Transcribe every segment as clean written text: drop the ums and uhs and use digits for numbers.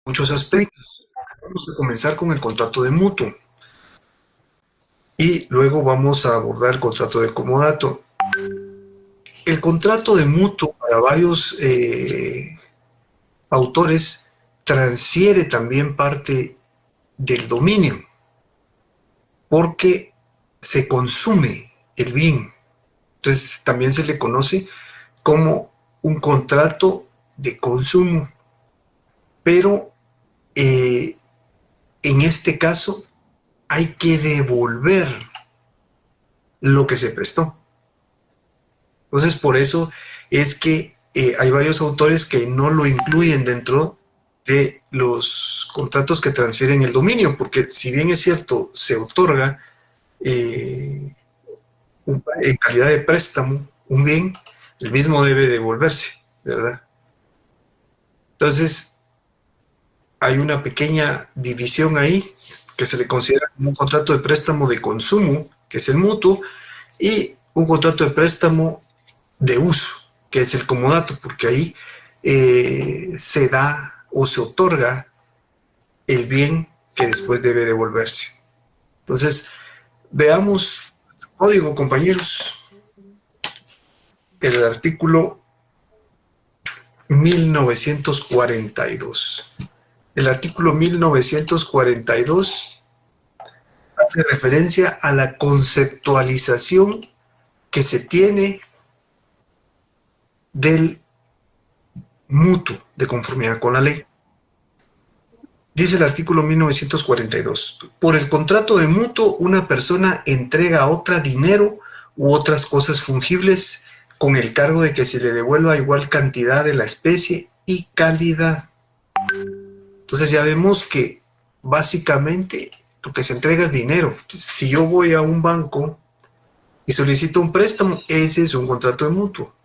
muchos aspectos. Vamos a comenzar con el contrato de mutuo y luego vamos a abordar el contrato de comodato. El contrato de mutuo para varios autores transfiere también parte del dominio porque se consume el bien. Entonces también se le conoce como un contrato de consumo, pero en este caso hay que devolver lo que se prestó. Entonces por eso es que hay varios autores que no lo incluyen dentro de los contratos que transfieren el dominio, porque si bien es cierto, se otorga en calidad de préstamo un bien, el mismo debe devolverse, ¿verdad? Entonces, hay una pequeña división ahí que se le considera como un contrato de préstamo de consumo, que es el mutuo, y un contrato de préstamo de uso, que es el comodato, porque ahí se da o se otorga el bien que después debe devolverse. Entonces, veamos el código, compañeros. El artículo 1942. El artículo 1942 hace referencia a la conceptualización que se tiene del mutuo de conformidad con la ley. Dice el artículo 1942, por el contrato de mutuo, una persona entrega a otra dinero u otras cosas fungibles con el cargo de que se le devuelva igual cantidad de la especie y calidad. Entonces ya vemos que básicamente lo que se entrega es dinero. Si yo voy a un banco y solicito un préstamo, ese es un contrato de mutuo.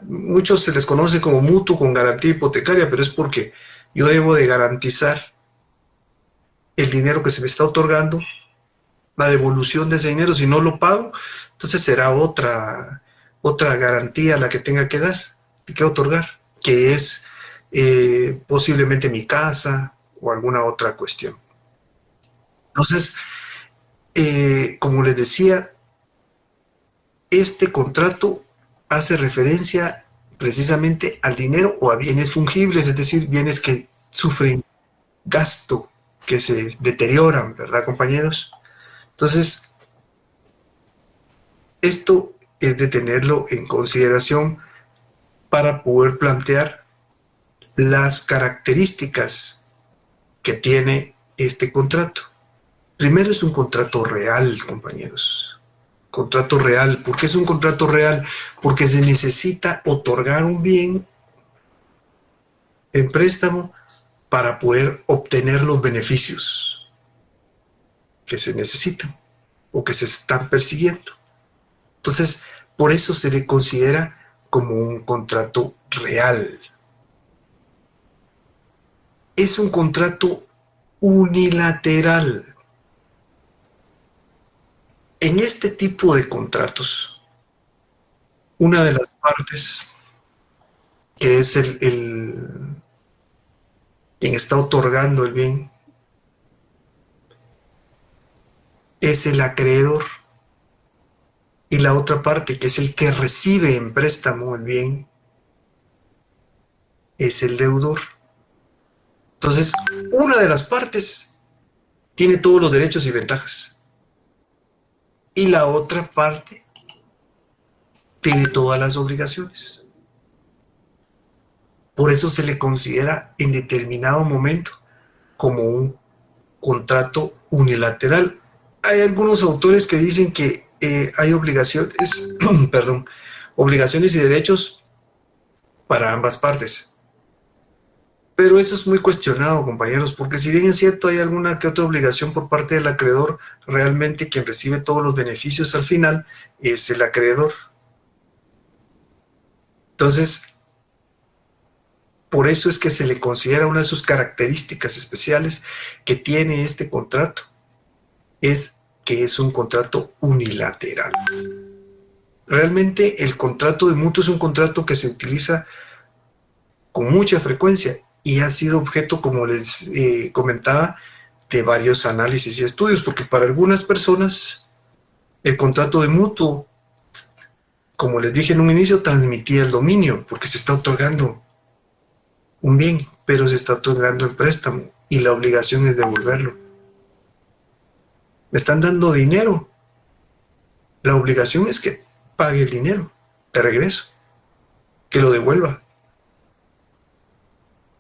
Muchos se les conoce como mutuo con garantía hipotecaria, pero es porque yo debo de garantizar el dinero que se me está otorgando, la devolución de ese dinero. Si no lo pago, entonces será otra garantía la que tenga que dar, que otorgar, que es posiblemente mi casa o alguna otra cuestión. Entonces, como les decía, este contrato hace referencia precisamente al dinero o a bienes fungibles, es decir, bienes que sufren gasto, que se deterioran, ¿verdad, compañeros? Entonces, esto es de tenerlo en consideración para poder plantear las características que tiene este contrato. Primero es un contrato real, compañeros. Contrato real. ¿Por qué es un contrato real? Porque se necesita otorgar un bien en préstamo para poder obtener los beneficios que se necesitan o que se están persiguiendo. Entonces, por eso se le considera como un contrato real. Es un contrato unilateral. En este tipo de contratos, una de las partes, que es quien está otorgando el bien, es el acreedor. Y la otra parte, que es el que recibe en préstamo el bien, es el deudor. Entonces, una de las partes tiene todos los derechos y ventajas. Y la otra parte tiene todas las obligaciones. Por eso se le considera en determinado momento como un contrato unilateral. Hay algunos autores que dicen que hay obligaciones, perdón, obligaciones y derechos para ambas partes. Pero eso es muy cuestionado, compañeros, porque si bien es cierto hay alguna que otra obligación por parte del acreedor, realmente quien recibe todos los beneficios al final es el acreedor. Entonces, por eso es que se le considera una de sus características especiales que tiene este contrato, es que es un contrato unilateral. Realmente el contrato de mutuo es un contrato que se utiliza con mucha frecuencia y ha sido objeto, como les comentaba, de varios análisis y estudios, porque para algunas personas el contrato de mutuo, como les dije en un inicio, transmitía el dominio, porque se está otorgando un bien, pero se está otorgando el préstamo y la obligación es devolverlo. Me están dando dinero, la obligación es que pague el dinero de regreso, que lo devuelva.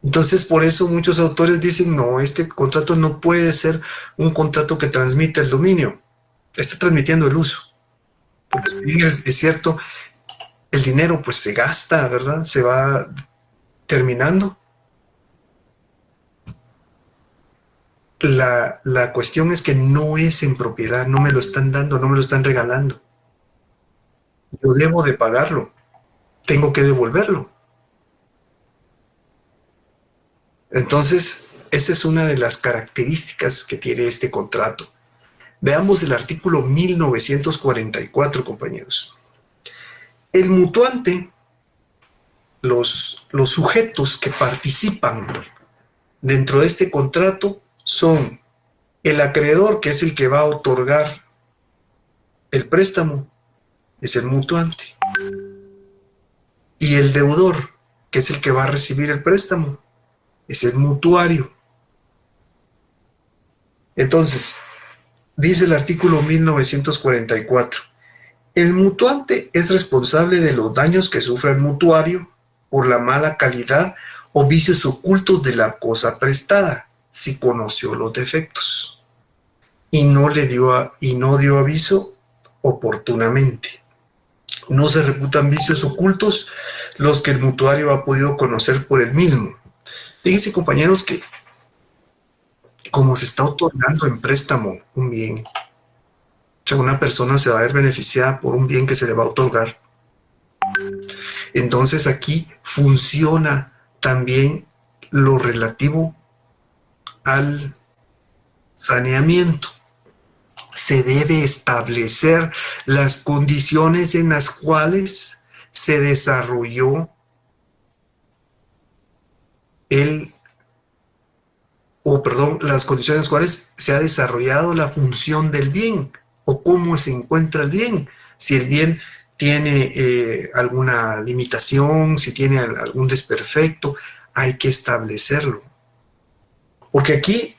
Entonces, por eso muchos autores dicen, no, este contrato no puede ser un contrato que transmita el dominio, está transmitiendo el uso. Porque si bien es cierto, el dinero pues se gasta, ¿verdad? Se va terminando. La cuestión es que no es en propiedad, no me lo están dando, no me lo están regalando. Yo debo de pagarlo, tengo que devolverlo. Entonces, esa es una de las características que tiene este contrato. Veamos el artículo 1944, compañeros. El mutuante, los sujetos que participan dentro de este contrato son el acreedor, que es el que va a otorgar el préstamo, es el mutuante. Y el deudor, que es el que va a recibir el préstamo, es el mutuario. Entonces, dice el artículo 1944, el mutuante es responsable de los daños que sufra el mutuario por la mala calidad o vicios ocultos de la cosa prestada, si conoció los defectos y no dio aviso oportunamente. No se reputan vicios ocultos los que el mutuario ha podido conocer por él mismo. Fíjense, compañeros, que como se está otorgando en préstamo un bien, o sea, una persona se va a ver beneficiada por un bien que se le va a otorgar. Entonces aquí funciona también lo relativo al saneamiento. Se debe establecer las condiciones en las cuales se desarrolló las condiciones en las cuales se ha desarrollado la función del bien o cómo se encuentra el bien. Si el bien tiene alguna limitación, si tiene algún desperfecto, hay que establecerlo. Porque aquí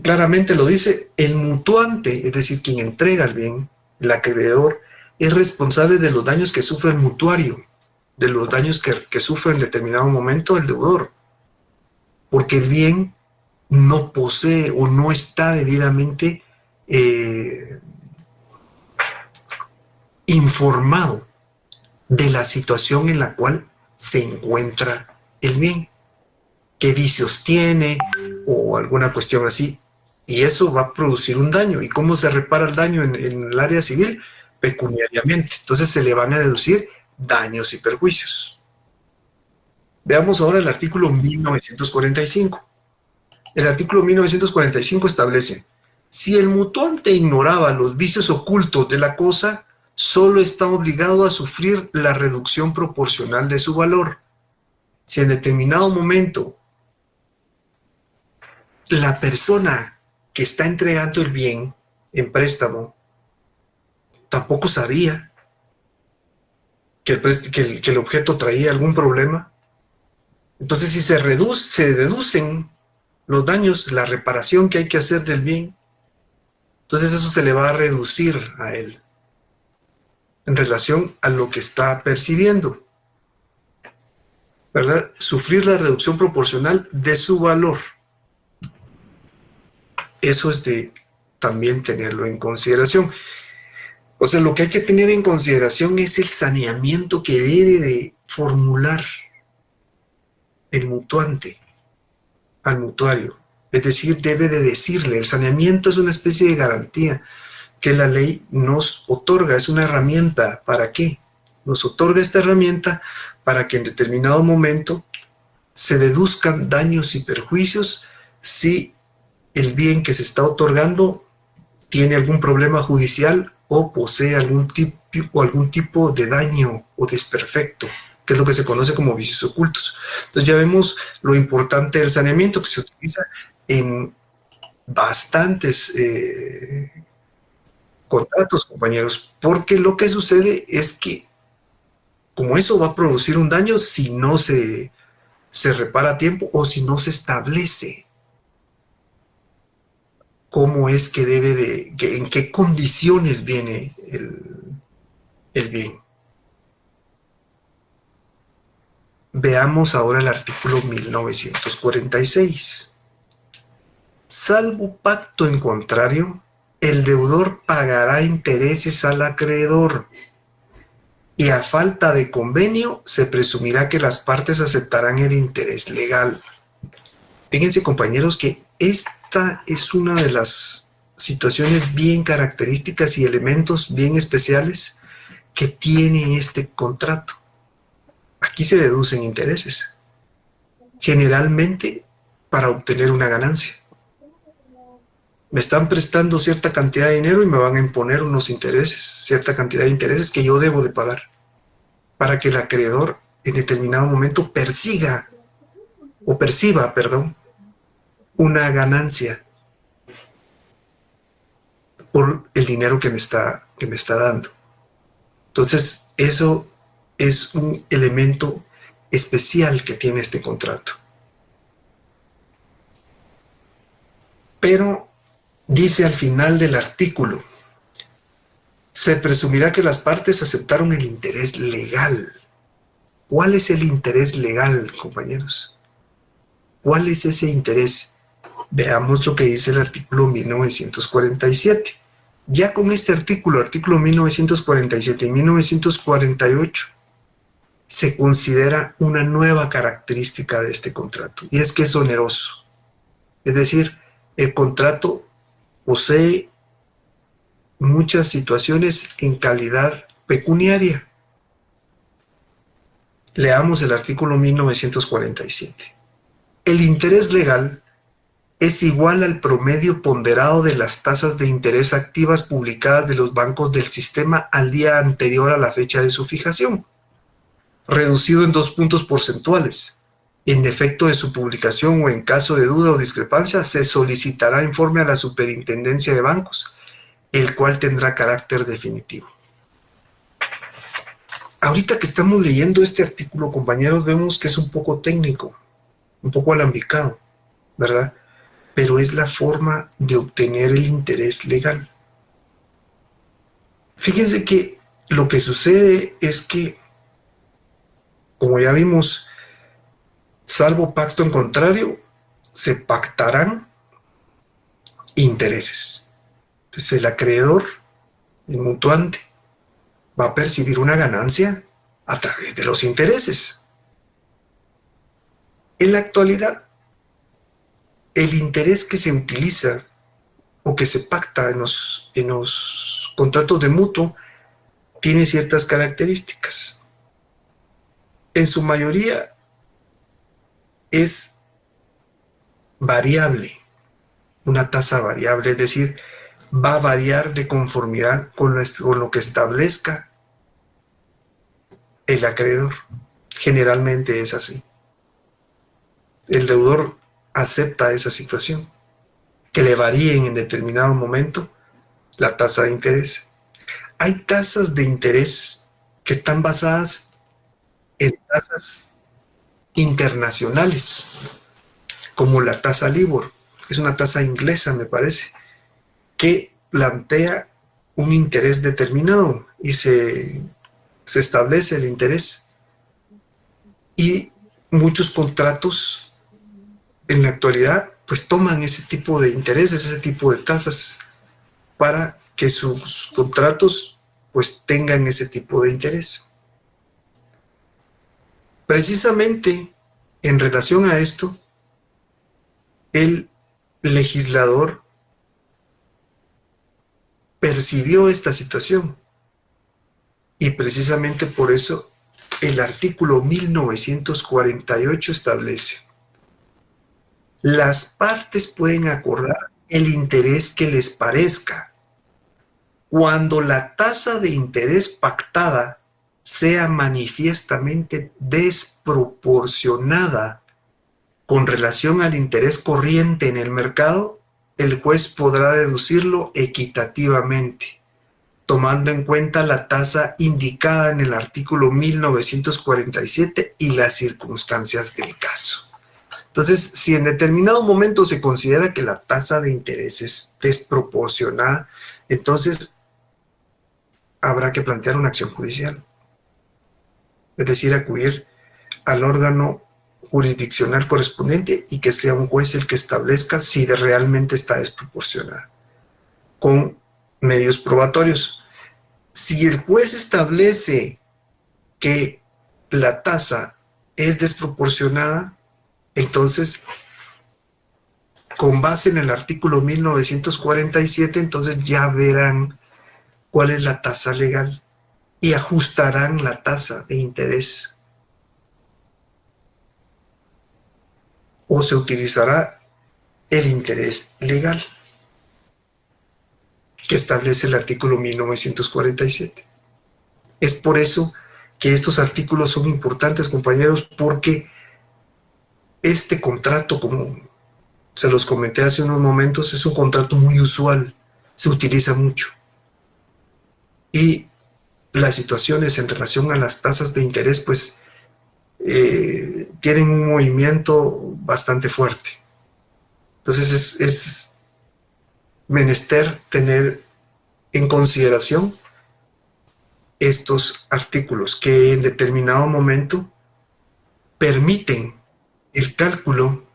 claramente lo dice, el mutuante, es decir, quien entrega el bien, el acreedor, es responsable de los daños que sufre el mutuario, de los daños que sufre en determinado momento el deudor. Porque el bien no posee o no está debidamente informado de la situación en la cual se encuentra el bien, qué vicios tiene o alguna cuestión así, y eso va a producir un daño. ¿Y cómo se repara el daño en el área civil? Pecuniariamente. Entonces se le van a deducir daños y perjuicios. Veamos ahora el artículo 1945. El artículo 1945 establece, si el mutuante ignoraba los vicios ocultos de la cosa, solo está obligado a sufrir la reducción proporcional de su valor. Si en determinado momento la persona que está entregando el bien en préstamo tampoco sabía que el objeto traía algún problema, entonces si se deducen los daños, la reparación que hay que hacer del bien, entonces eso se le va a reducir a él en relación a lo que está percibiendo, ¿verdad? Sufrir la reducción proporcional de su valor. Eso es de también tenerlo en consideración. O sea, lo que hay que tener en consideración es el saneamiento que debe de formular el mutuante al mutuario. Es decir, debe de decirle, el saneamiento es una especie de garantía que la ley nos otorga, es una herramienta. ¿Para qué? Nos otorga esta herramienta para que en determinado momento se deduzcan daños y perjuicios si el bien que se está otorgando tiene algún problema judicial o posee algún tipo de daño o desperfecto que que es lo que se conoce como vicios ocultos. Entonces ya vemos lo importante del saneamiento, que se utiliza en bastantes contratos, compañeros, porque lo que sucede es que como eso va a producir un daño si no se repara a tiempo o si no se establece cómo es que en qué condiciones viene el bien. Veamos ahora el artículo 1946. Salvo pacto en contrario, el deudor pagará intereses al acreedor y a falta de convenio se presumirá que las partes aceptarán el interés legal. Fíjense, compañeros, que esta es una de las situaciones bien características y elementos bien especiales que tiene este contrato. Aquí se deducen intereses, generalmente para obtener una ganancia. Me están prestando cierta cantidad de dinero y me van a imponer unos intereses, cierta cantidad de intereses que yo debo de pagar para que el acreedor en determinado momento perciba, una ganancia por el dinero que me está dando. Entonces, eso es un elemento especial que tiene este contrato. Pero dice al final del artículo, se presumirá que las partes aceptaron el interés legal. ¿Cuál es el interés legal, compañeros? ¿Cuál es ese interés? Veamos lo que dice el artículo 1947. Ya con este artículo 1947 y 1948, se considera una nueva característica de este contrato, y es que es oneroso. Es decir, el contrato posee muchas situaciones en calidad pecuniaria. Leamos el artículo 1947. El interés legal es igual al promedio ponderado de las tasas de interés activas publicadas de los bancos del sistema al día anterior a la fecha de su fijación, reducido en 2 puntos porcentuales. En defecto de su publicación o en caso de duda o discrepancia, se solicitará informe a la Superintendencia de Bancos, el cual tendrá carácter definitivo. Ahorita que estamos leyendo este artículo, compañeros, vemos que es un poco técnico, un poco alambicado, ¿verdad? Pero es la forma de obtener el interés legal. Fíjense que lo que sucede es que, como ya vimos, salvo pacto en contrario, se pactarán intereses. Entonces el acreedor, el mutuante, va a percibir una ganancia a través de los intereses. En la actualidad, el interés que se utiliza o que se pacta en los contratos de mutuo tiene ciertas características. En su mayoría es variable, una tasa variable, es decir, va a variar de conformidad con lo que establezca el acreedor. Generalmente es así. El deudor acepta esa situación, que le varíen en determinado momento la tasa de interés. Hay tasas de interés que están basadas en tasas internacionales, como la tasa LIBOR, es una tasa inglesa, me parece, que plantea un interés determinado y se establece el interés. Y muchos contratos en la actualidad pues toman ese tipo de intereses, ese tipo de tasas para que sus contratos pues tengan ese tipo de interés. Precisamente en relación a esto, el legislador percibió esta situación y precisamente por eso el artículo 1948 establece: las partes pueden acordar el interés que les parezca cuando la tasa de interés pactada sea manifiestamente desproporcionada con relación al interés corriente en el mercado, el juez podrá deducirlo equitativamente, tomando en cuenta la tasa indicada en el artículo 1947 y las circunstancias del caso. Entonces, si en determinado momento se considera que la tasa de interés es desproporcionada, entonces habrá que plantear una acción judicial, es decir, acudir al órgano jurisdiccional correspondiente y que sea un juez el que establezca si realmente está desproporcionada, con medios probatorios. Si el juez establece que la tasa es desproporcionada, entonces, con base en el artículo 1947, entonces ya verán cuál es la tasa legal y ajustarán la tasa de interés. O se utilizará el interés legal que establece el artículo 1947. Es por eso que estos artículos son importantes, compañeros, porque este contrato, como se los comenté hace unos momentos, es un contrato muy usual, se utiliza mucho. Y las situaciones en relación a las tasas de interés, pues, tienen un movimiento bastante fuerte. Entonces es menester tener en consideración estos artículos que en determinado momento permiten el cálculo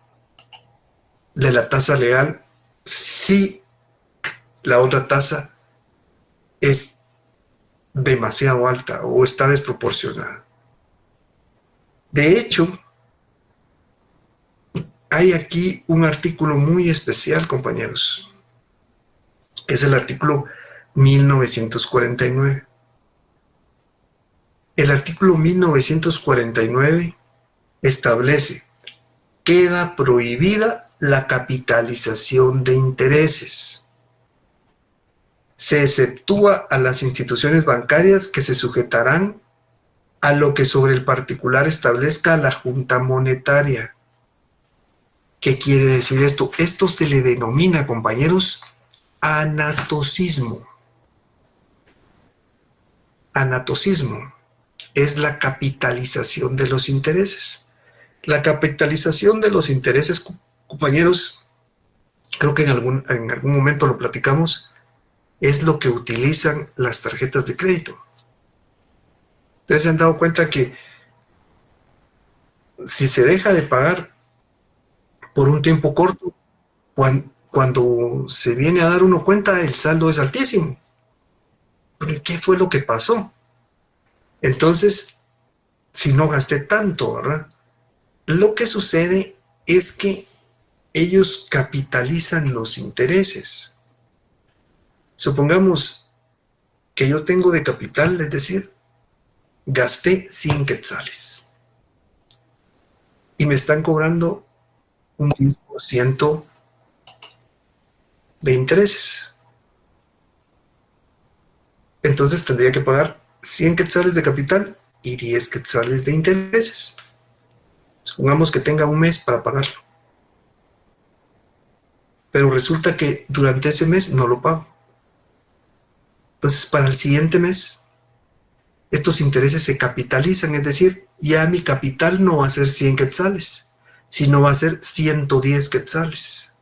de la tasa legal si la otra tasa es demasiado alta o está desproporcionada. De hecho, hay aquí un artículo muy especial, compañeros, que es el artículo 1949. El artículo 1949 establece: queda prohibida la capitalización de intereses. Se exceptúa a las instituciones bancarias que se sujetarán a lo que sobre el particular establezca la Junta Monetaria. ¿Qué quiere decir esto? Esto se le denomina, compañeros, anatocismo. Anatocismo es la capitalización de los intereses. La capitalización de los intereses, compañeros, creo que en algún momento lo platicamos, es lo que utilizan las tarjetas de crédito. Ustedes se han dado cuenta que si se deja de pagar por un tiempo corto, cuando se viene a dar uno cuenta, el saldo es altísimo. ¿Pero qué fue lo que pasó? Entonces, si no gasté tanto, ¿verdad? Lo que sucede es que ellos capitalizan los intereses. Supongamos que yo tengo de capital, es decir, gasté 100 quetzales y me están cobrando un 10% de intereses. Entonces tendría que pagar 100 quetzales de capital y 10 quetzales de intereses. Supongamos que tenga un mes para pagarlo. Pero resulta que durante ese mes no lo pago. Entonces, para el siguiente mes, estos intereses se capitalizan, es decir, ya mi capital no va a ser 100 quetzales, sino va a ser 110 quetzales.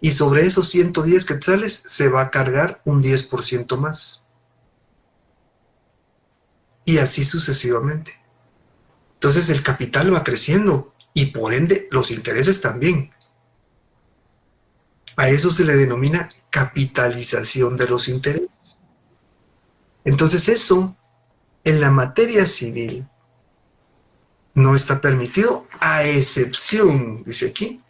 Y sobre esos 110 quetzales se va a cargar un 10% más. Y así sucesivamente. Entonces el capital va creciendo y por ende los intereses también. A eso se le denomina capitalización de los intereses. Entonces eso, en la materia civil, no está permitido, a excepción, dice aquí,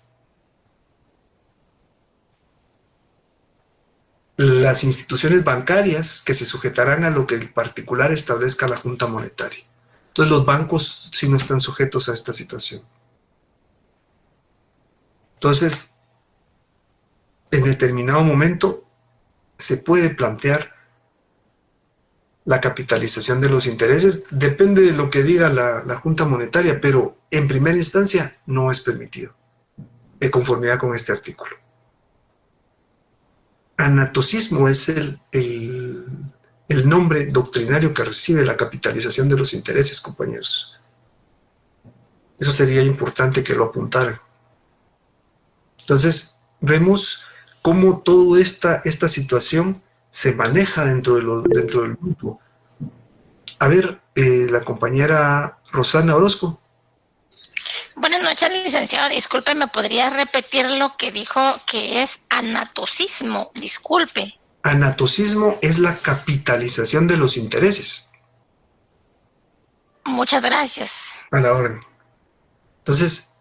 las instituciones bancarias que se sujetarán a lo que el particular establezca la Junta Monetaria. Entonces los bancos sí no están sujetos a esta situación. Entonces, en determinado momento se puede plantear la capitalización de los intereses. Depende de lo que diga la Junta Monetaria, pero en primera instancia no es permitido, de conformidad con este artículo. Anatocismo es el nombre doctrinario que recibe la capitalización de los intereses, compañeros. Eso sería importante que lo apuntaran. Entonces, vemos cómo toda esta situación se maneja dentro del mutuo. A ver, la compañera Rosana Orozco. Buenas noches, licenciado. Disculpe, ¿me podría repetir lo que dijo que es anatocismo? Disculpe. Anatocismo es la capitalización de los intereses. Muchas gracias. A la orden. Entonces,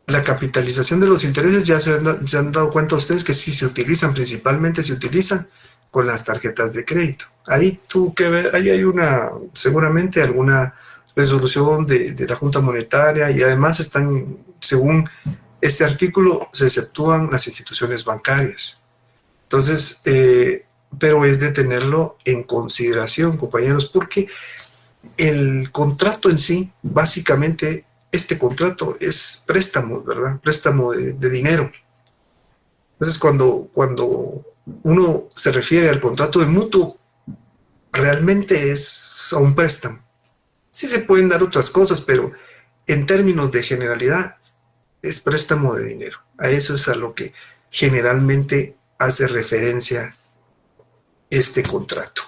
la capitalización de los intereses ya se han dado cuenta ustedes que sí se utilizan, principalmente se utilizan con las tarjetas de crédito. Ahí tú que ver, ahí hay seguramente alguna resolución de la Junta Monetaria y además están, según este artículo, se exceptúan las instituciones bancarias. Entonces, pero es de tenerlo en consideración, compañeros, porque el contrato en sí, básicamente, este contrato es préstamo, ¿verdad? Préstamo de dinero. Entonces, cuando uno se refiere al contrato de mutuo, realmente es a un préstamo. Sí se pueden dar otras cosas, pero en términos de generalidad, es préstamo de dinero. A eso es a lo que generalmente hace referencia este contrato.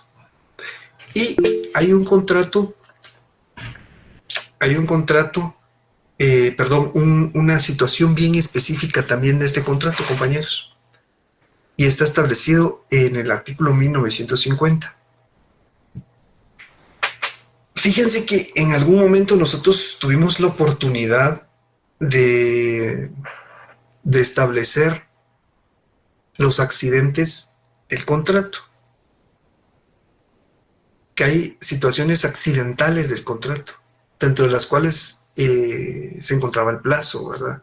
Y hay un contrato, una situación bien específica también de este contrato, compañeros. Y está establecido en el artículo 1950. Fíjense que en algún momento nosotros tuvimos la oportunidad de establecer los accidentes del contrato. Que hay situaciones accidentales del contrato, dentro de las cuales se encontraba el plazo, ¿verdad?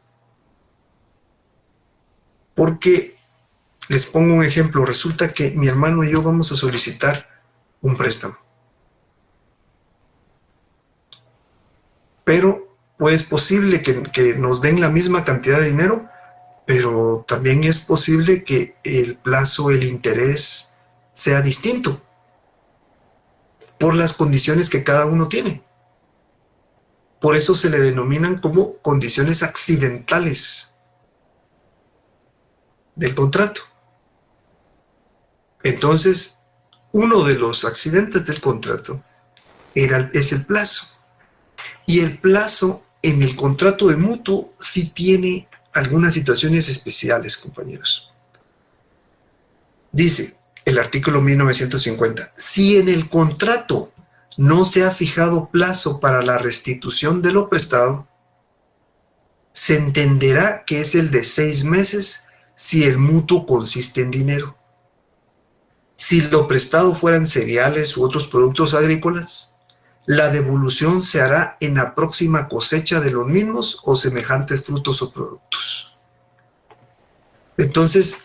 Porque, les pongo un ejemplo, resulta que mi hermano y yo vamos a solicitar un préstamo. Pero pues es posible que nos den la misma cantidad de dinero, pero también es posible que el plazo, el interés sea distinto por las condiciones que cada uno tiene. Por eso se le denominan como condiciones accidentales del contrato. Entonces, uno de los accidentes del contrato es el plazo. Y el plazo en el contrato de mutuo sí tiene algunas situaciones especiales, compañeros. Dice el artículo 1950, si en el contrato no se ha fijado plazo para la restitución de lo prestado, se entenderá que es el de 6 meses si el mutuo consiste en dinero. Si lo prestado fueran cereales u otros productos agrícolas, la devolución se hará en la próxima cosecha de los mismos o semejantes frutos o productos. Entonces,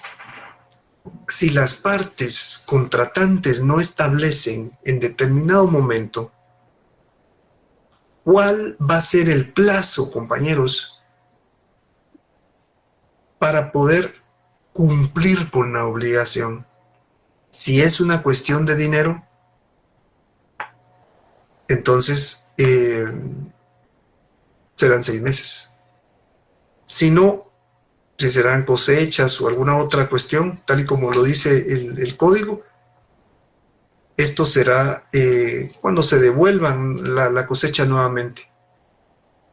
si las partes contratantes no establecen en determinado momento cuál va a ser el plazo, compañeros, para poder cumplir con la obligación, si es una cuestión de dinero, entonces serán 6 meses. Si no, si serán cosechas o alguna otra cuestión, tal y como lo dice el código, esto será cuando se devuelvan la cosecha nuevamente.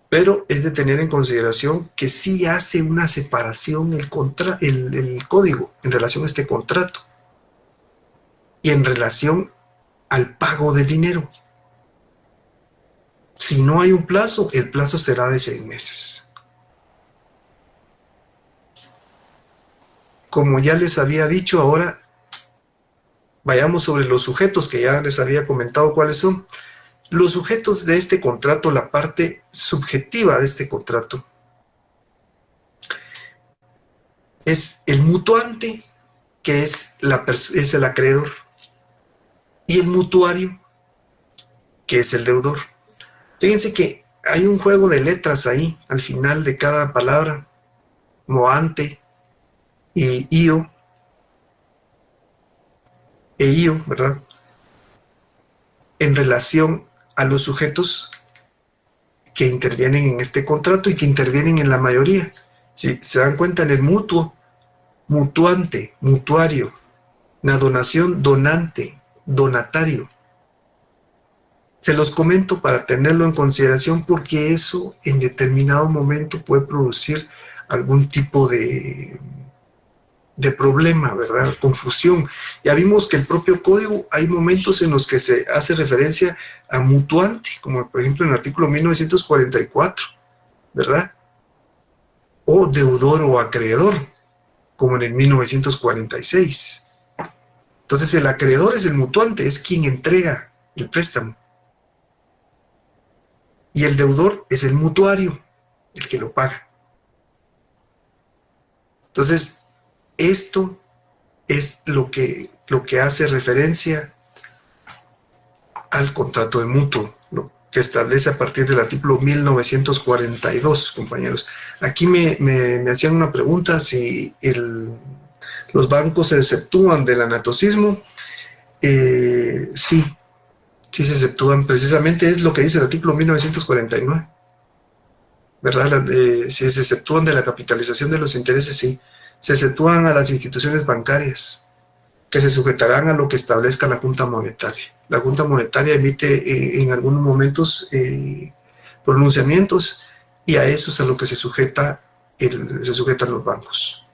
Pero es de tener en consideración que sí hace una separación el código en relación a este contrato y en relación al pago de dinero. Si no hay un plazo, el plazo será de 6 meses. Como ya les había dicho, ahora vayamos sobre los sujetos que ya les había comentado cuáles son. Los sujetos de este contrato, la parte subjetiva de este contrato, es el mutuante, que es el acreedor, y el mutuario, que es el deudor. Fíjense que hay un juego de letras ahí, al final de cada palabra, moante y io, e io, ¿verdad? En relación a los sujetos que intervienen en este contrato y que intervienen en la mayoría. Si se dan cuenta, en el mutuo, mutuante, mutuario, la donación, donante, donatario. Se los comento para tenerlo en consideración porque eso en determinado momento puede producir algún tipo de problema, ¿verdad? Confusión. Ya vimos que el propio código, hay momentos en los que se hace referencia a mutuante, como por ejemplo en el artículo 1944, ¿verdad? O deudor o acreedor, como en el 1946. Entonces el acreedor es el mutuante, es quien entrega el préstamo. Y el deudor es el mutuario, el que lo paga. Entonces, esto es lo que hace referencia al contrato de mutuo, lo que establece a partir del artículo 1942, compañeros. Aquí me hacían una pregunta si los bancos se exceptúan del anatocismo. Sí se exceptúan. Precisamente es lo que dice el artículo 1949, ¿verdad? Si se exceptúan de la capitalización de los intereses, sí. Se exceptúan a las instituciones bancarias, que se sujetarán a lo que establezca la Junta Monetaria. La Junta Monetaria emite en algunos momentos pronunciamientos y a eso es a lo que se sujetan los bancos.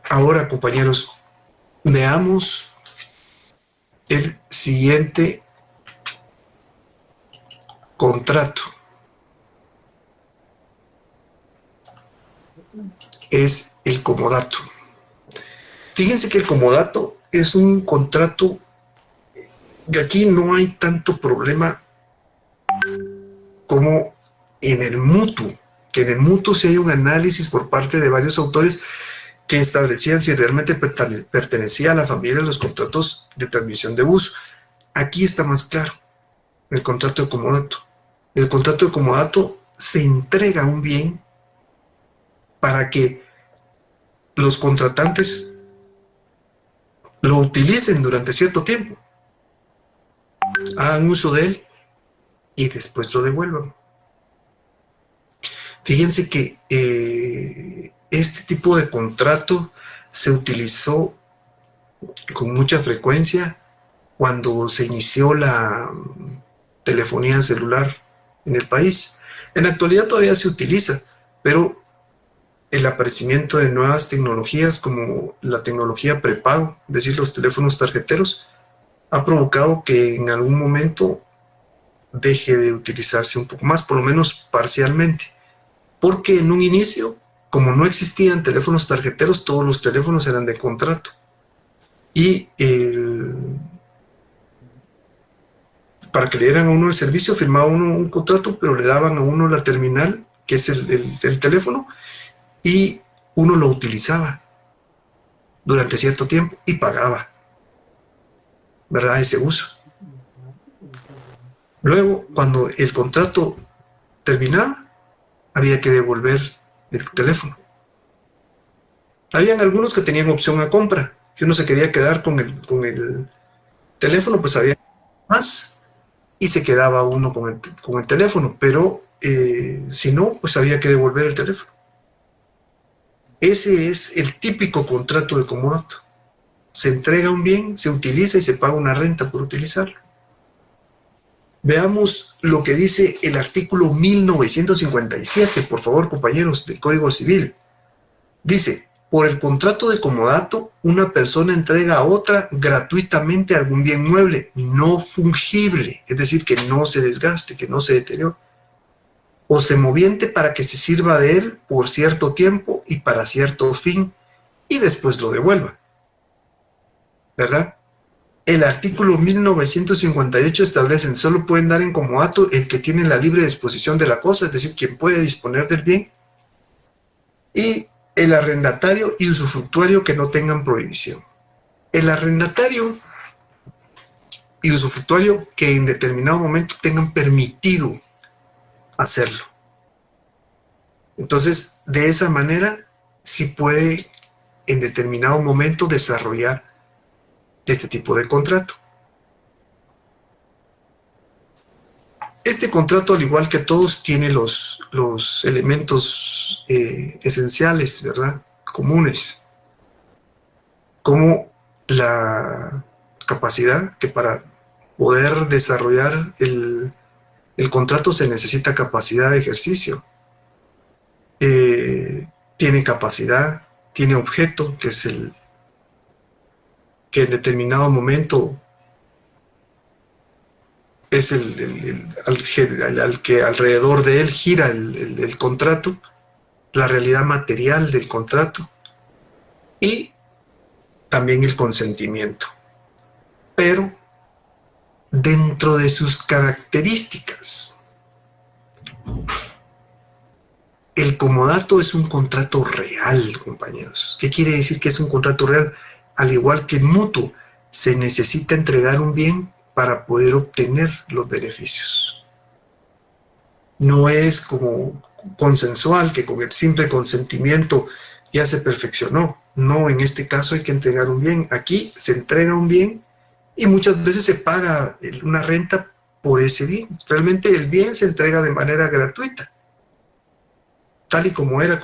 Ahora, compañeros, veamos el siguiente contrato. Es el comodato. Fíjense que el comodato es un contrato que aquí no hay tanto problema como en el mutuo, que en el mutuo sí hay un análisis por parte de varios autores que establecían si realmente pertenecía a la familia de los contratos de transmisión de uso. Aquí está más claro, el contrato de comodato. El contrato de comodato se entrega un bien para que los contratantes lo utilicen durante cierto tiempo, hagan uso de él y después lo devuelvan. Fíjense que este tipo de contrato se utilizó con mucha frecuencia cuando se inició la telefonía celular en el país. En la actualidad todavía se utiliza, pero el aparecimiento de nuevas tecnologías como la tecnología prepago, es decir, los teléfonos tarjeteros, ha provocado que en algún momento deje de utilizarse un poco más, por lo menos parcialmente. Porque en un inicio, como no existían teléfonos tarjeteros, todos los teléfonos eran de contrato. Y para que le dieran a uno el servicio, firmaba uno un contrato, pero le daban a uno la terminal, que es el teléfono, y uno lo utilizaba durante cierto tiempo y pagaba, ¿verdad? Ese uso. Luego, cuando el contrato terminaba, había que devolver el teléfono. Habían algunos que tenían opción a compra. Si uno se quería quedar con el teléfono, pues había más y se quedaba uno con el teléfono, pero si no, pues había que devolver el teléfono. Ese es el típico contrato de comodato. Se entrega un bien, se utiliza y se paga una renta por utilizarlo. Veamos lo que dice el artículo 1957, por favor, compañeros, del Código Civil. Dice, por el contrato de comodato, una persona entrega a otra gratuitamente algún bien mueble no fungible, es decir, que no se desgaste, que no se deteriore, o se moviente para que se sirva de él por cierto tiempo y para cierto fin, y después lo devuelva. ¿Verdad? El artículo 1958 establece, solo pueden dar en comodato el que tiene la libre disposición de la cosa, es decir, quien puede disponer del bien, y el arrendatario y usufructuario que no tengan prohibición. El arrendatario y usufructuario que en determinado momento tengan permitido hacerlo. Entonces, de esa manera, sí puede en determinado momento desarrollar este tipo de contrato. Este contrato, al igual que todos, tiene los elementos esenciales, ¿verdad? Comunes, como la capacidad que para poder desarrollar el contrato se necesita capacidad de ejercicio. Tiene capacidad, tiene objeto, que es el que en determinado momento es al que alrededor de él gira el contrato, la realidad material del contrato y también el consentimiento. Pero dentro de sus características, el comodato es un contrato real, compañeros. ¿Qué quiere decir que es un contrato real? Al igual que el mutuo, se necesita entregar un bien para poder obtener los beneficios. No es como consensual, que con el simple consentimiento ya se perfeccionó. No, en este caso hay que entregar un bien. Aquí se entrega un bien y muchas veces se paga una renta por ese bien. Realmente el bien se entrega de manera gratuita, tal y como era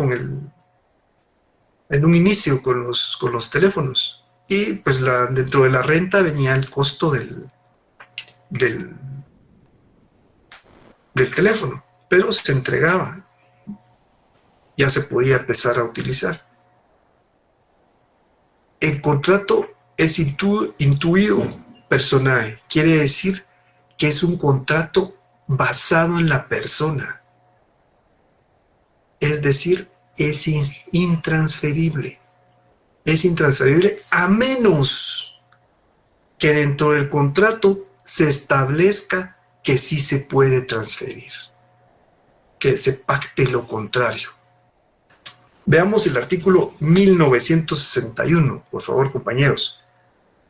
en un inicio con los teléfonos. Y pues dentro de la renta venía el costo del teléfono, pero se entregaba, ya se podía empezar a utilizar. El contrato es intuido personae, quiere decir que es un contrato basado en la persona, es decir, es intransferible. Es intransferible a menos que dentro del contrato se establezca que sí se puede transferir, que se pacte lo contrario. Veamos el artículo 1961, por favor, compañeros.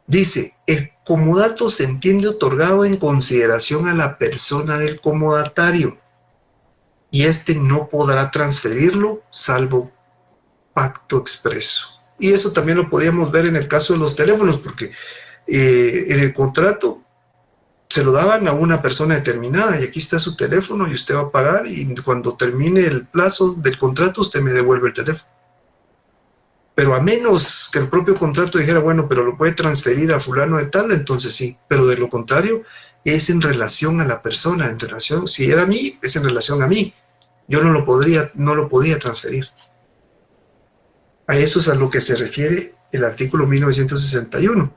Dice, el comodato se entiende otorgado en consideración a la persona del comodatario y éste no podrá transferirlo salvo pacto expreso. Y eso también lo podíamos ver en el caso de los teléfonos, porque en el contrato se lo daban a una persona determinada y aquí está su teléfono y usted va a pagar y cuando termine el plazo del contrato usted me devuelve el teléfono. Pero a menos que el propio contrato dijera, bueno, pero lo puede transferir a fulano de tal, entonces sí. Pero de lo contrario, es en relación a la persona, en relación, si era a mí, es en relación a mí. Yo no lo podía transferir. A eso es a lo que se refiere el artículo 1961,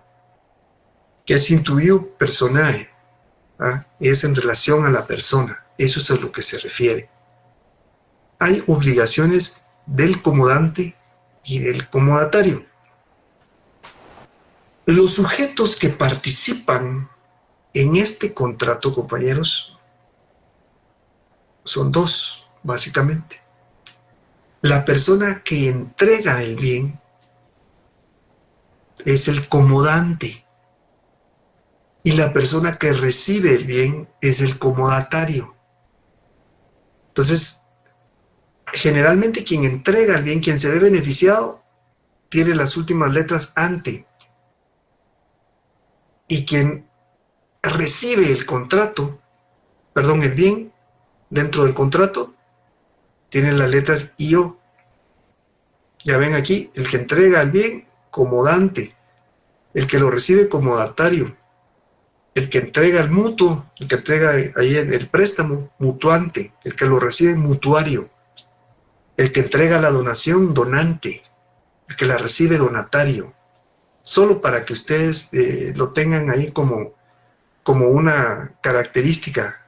que es intuido personae, ¿ah? Es en relación a la persona, eso es a lo que se refiere. Hay obligaciones del comodante y del comodatario. Los sujetos que participan en este contrato, compañeros, son dos, básicamente. La persona que entrega el bien es el comodante y la persona que recibe el bien es el comodatario. Entonces, generalmente quien entrega el bien, quien se ve beneficiado, tiene las últimas letras ante. Y quien recibe el contrato, perdón, el bien dentro del contrato, tiene las letras IO. Ya ven aquí, el que entrega el bien, comodante. El que lo recibe, comodatario. El que entrega el mutuo, el que entrega ahí en el préstamo, mutuante. El que lo recibe, mutuario. El que entrega la donación, donante. El que la recibe, donatario. Solo para que ustedes lo tengan ahí como una característica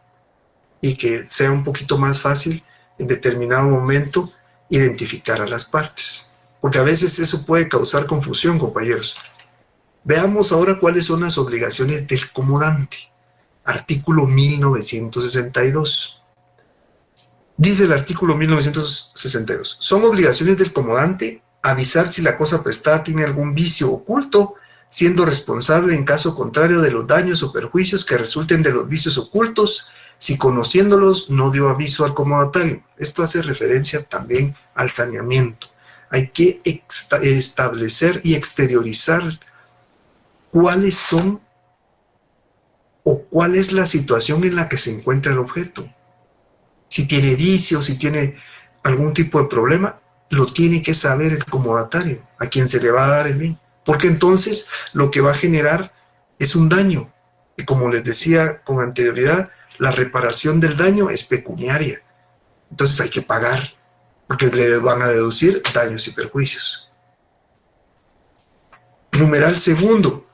y que sea un poquito más fácil en determinado momento identificar a las partes. Porque a veces eso puede causar confusión, compañeros. Veamos ahora cuáles son las obligaciones del comodante. Artículo 1962. Dice el artículo 1962. Son obligaciones del comodante avisar si la cosa prestada tiene algún vicio oculto siendo responsable en caso contrario de los daños o perjuicios que resulten de los vicios ocultos, si conociéndolos no dio aviso al comodatario. Esto hace referencia también al saneamiento. Hay que establecer y exteriorizar cuáles son o cuál es la situación en la que se encuentra el objeto. Si tiene vicios, si tiene algún tipo de problema, lo tiene que saber el comodatario, a quien se le va a dar el bien. Porque entonces lo que va a generar es un daño. Y como les decía con anterioridad, la reparación del daño es pecuniaria. Entonces hay que pagar, porque le van a deducir daños y perjuicios. Numeral segundo.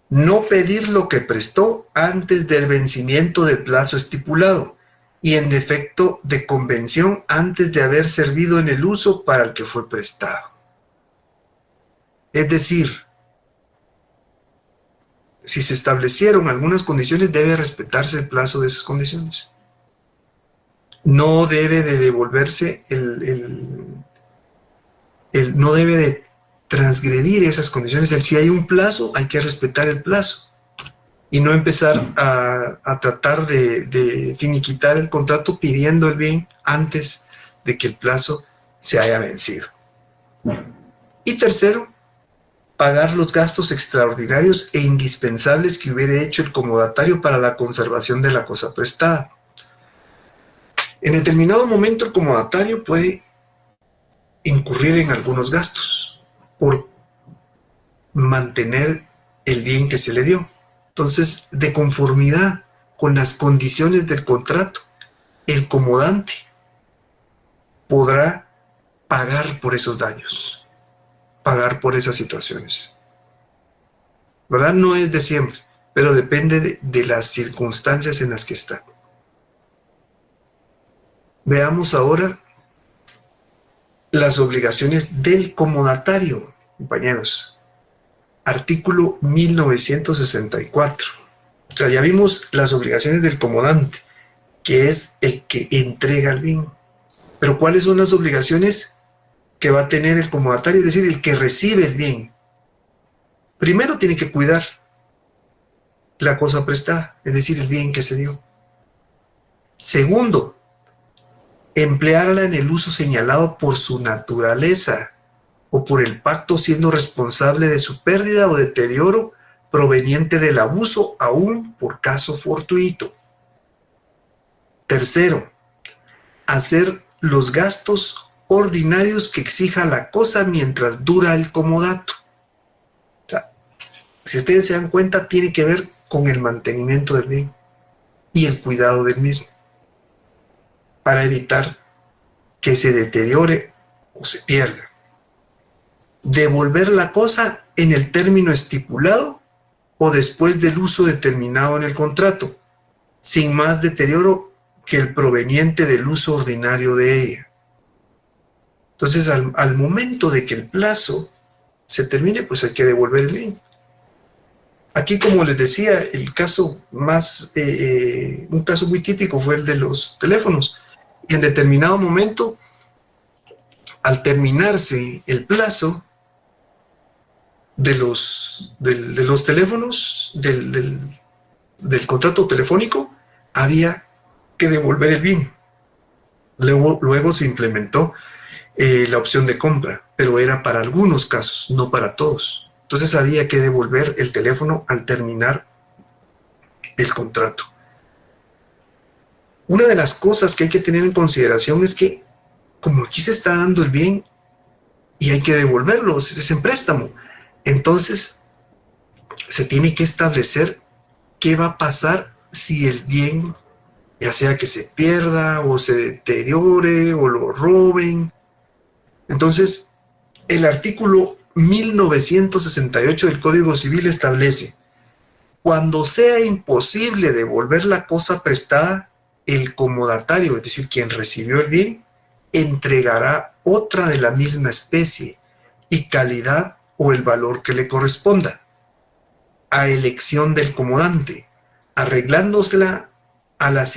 No pedir lo que prestó antes del vencimiento del plazo estipulado y en defecto de convención antes de haber servido en el uso para el que fue prestado. Es decir, si se establecieron algunas condiciones, debe respetarse el plazo de esas condiciones. No debe de devolverse no debe de transgredir esas condiciones. Si hay un plazo, hay que respetar el plazo y no empezar a tratar de finiquitar el contrato pidiendo el bien antes de que el plazo se haya vencido. Y tercero, pagar los gastos extraordinarios e indispensables que hubiera hecho el comodatario para la conservación de la cosa prestada. En determinado momento el comodatario puede incurrir en algunos gastos por mantener el bien que se le dio. Entonces, de conformidad con las condiciones del contrato, el comodante podrá pagar por esos daños, pagar por esas situaciones. ¿Verdad? No es de siempre, pero depende de las circunstancias en las que está. Veamos ahora las obligaciones del comodatario, compañeros. Artículo 1964. O sea, ya vimos las obligaciones del comodante, que es el que entrega el bien. Pero ¿cuáles son las obligaciones que va a tener el comodatario? Es decir, el que recibe el bien. Primero tiene que cuidar la cosa prestada, es decir, el bien que se dio. Segundo, emplearla en el uso señalado por su naturaleza o por el pacto, siendo responsable de su pérdida o deterioro proveniente del abuso, aún por caso fortuito. Tercero, hacer los gastos ordinarios que exija la cosa mientras dura el comodato. O sea, si ustedes se dan cuenta, tiene que ver con el mantenimiento del bien y el cuidado del mismo, para evitar que se deteriore o se pierda. Devolver la cosa en el término estipulado o después del uso determinado en el contrato, sin más deterioro que el proveniente del uso ordinario de ella. Entonces, al momento de que el plazo se termine, pues hay que devolver el bien. Aquí, como les decía, el caso un caso muy típico fue el de los teléfonos. Y en determinado momento, al terminarse el plazo de los teléfonos, del contrato telefónico, había que devolver el bien. Luego se implementó la opción de compra, pero era para algunos casos, no para todos. Entonces había que devolver el teléfono al terminar el contrato. Una de las cosas que hay que tener en consideración es que, como aquí se está dando el bien y hay que devolverlo, es en préstamo, entonces se tiene que establecer qué va a pasar si el bien, ya sea que se pierda o se deteriore o lo roben. Entonces, el artículo 1968 del Código Civil establece: cuando sea imposible devolver la cosa prestada, el comodatario, es decir, quien recibió el bien, entregará otra de la misma especie y calidad o el valor que le corresponda, a elección del comodante, arreglándose a las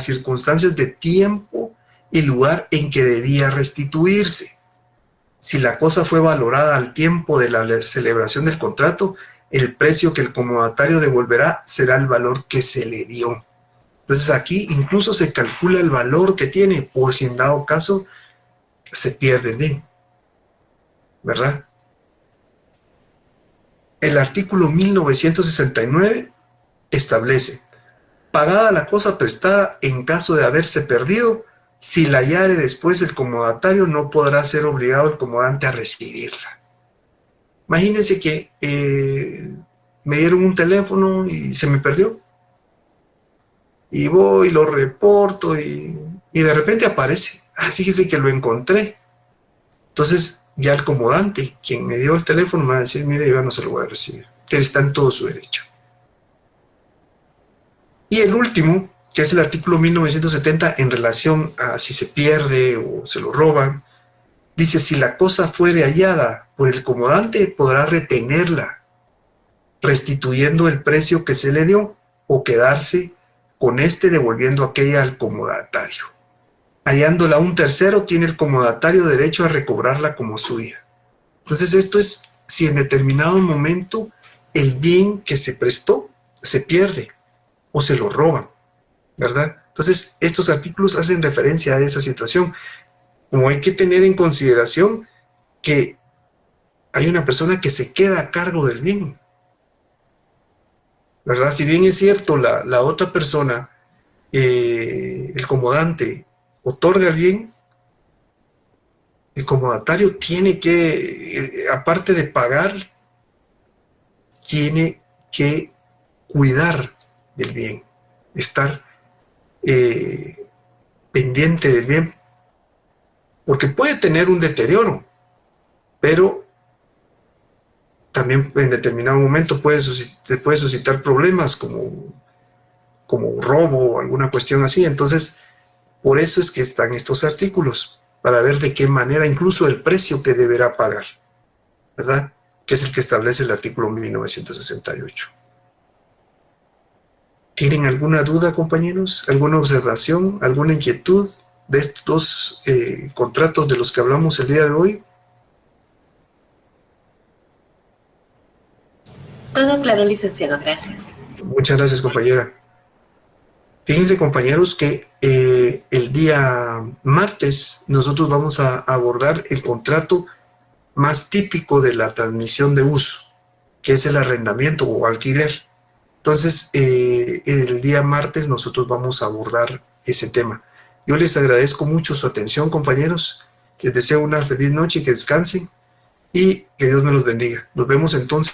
circunstancias de tiempo y lugar en que debía restituirse. si la cosa fue valorada al tiempo de la celebración del contrato, el precio que el comodatario devolverá será el valor que se le dio. Entonces aquí incluso se calcula el valor que tiene, por si en dado caso se pierde el bien, ¿verdad? El artículo 1969 establece: pagada la cosa prestada en caso de haberse perdido, si la hallare después el comodatario, no podrá ser obligado el comodante a recibirla. Imagínense que me dieron un teléfono y se me perdió. Y voy, lo reporto y de repente aparece. Fíjese que lo encontré. Entonces ya el comodante, quien me dio el teléfono, me va a decir: mire, yo no se lo voy a recibir. Él está en todo su derecho. Y el último, que es el artículo 1970 en relación a si se pierde o se lo roban, dice: si la cosa fuere hallada por el comodante, podrá retenerla, restituyendo el precio que se le dio, o quedarse con este devolviendo aquella al comodatario. Hallándola un tercero, tiene el comodatario derecho a recobrarla como suya. Entonces esto es si en determinado momento el bien que se prestó se pierde o se lo roban, ¿verdad? Entonces estos artículos hacen referencia a esa situación. Como hay que tener en consideración que hay una persona que se queda a cargo del bien, ¿verdad? Si bien es cierto, la otra persona, el comodante, otorga el bien, el comodatario tiene que, aparte de pagar, tiene que cuidar del bien, estar pendiente del bien, porque puede tener un deterioro, pero también en determinado momento puede suscitar problemas como robo o alguna cuestión así. Entonces, por eso es que están estos artículos, para ver de qué manera, incluso el precio que deberá pagar, ¿verdad? Que es el que establece el artículo 1968. ¿Tienen alguna duda, compañeros? ¿Alguna observación? ¿Alguna inquietud de estos dos contratos de los que hablamos el día de hoy? Todo claro, licenciado, gracias. Muchas gracias, compañera. Fíjense, compañeros, que el día martes nosotros vamos a abordar el contrato más típico de la transmisión de uso, que es el arrendamiento o alquiler. Entonces, el día martes nosotros vamos a abordar ese tema. Yo les agradezco mucho su atención, compañeros. Les deseo una feliz noche y que descansen y que Dios me los bendiga. Nos vemos entonces